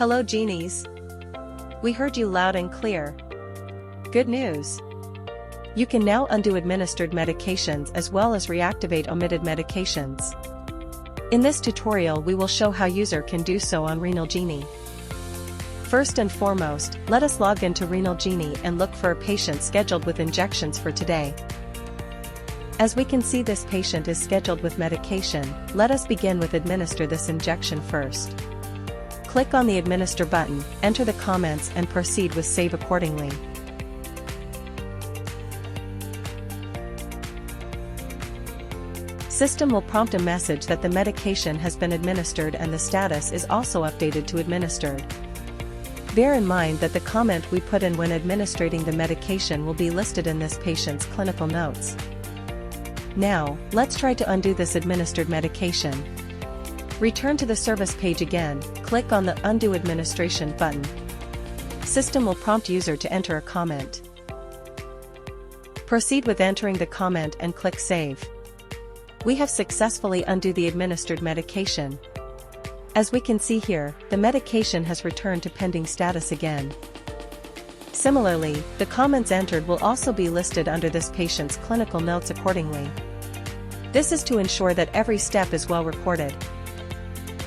Hello Genies! We heard you loud and clear. Good news! You can now undo administered medications as well as reactivate omitted medications. In this tutorial we will show how user can do so on RenalGenie. First and foremost, let us log into RenalGenie and look for a patient scheduled with injections for today. As we can see, this patient is scheduled with medication. Let us begin with administer this injection first. Click on the administer button, enter the comments and proceed with save accordingly. System will prompt a message that the medication has been administered and the status is also updated to administered. Bear in mind that the comment we put in when administering the medication will be listed in this patient's clinical notes. Now, let's try to undo this administered medication. Return to the service page again, click on the Undo Administration button. System will prompt user to enter a comment. Proceed with entering the comment and click Save. We have successfully undone the administered medication. As we can see here, the medication has returned to pending status again. Similarly, the comments entered will also be listed under this patient's clinical notes accordingly. This is to ensure that every step is well recorded.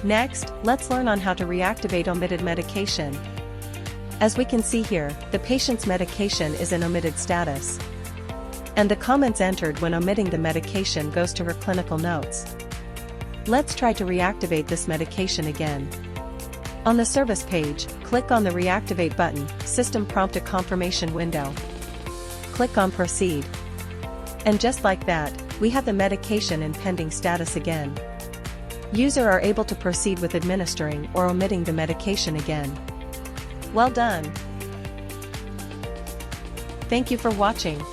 Next, let's learn on how to reactivate omitted medication. As we can see here, the patient's medication is in omitted status. And the comments entered when omitting the medication goes to her clinical notes. Let's try to reactivate this medication again. On the service page, click on the Reactivate button, system prompt a confirmation window. Click on Proceed. And just like that, we have the medication in pending status again. User are able to proceed with administering or omitting the medication again. Well done! Thank you for watching.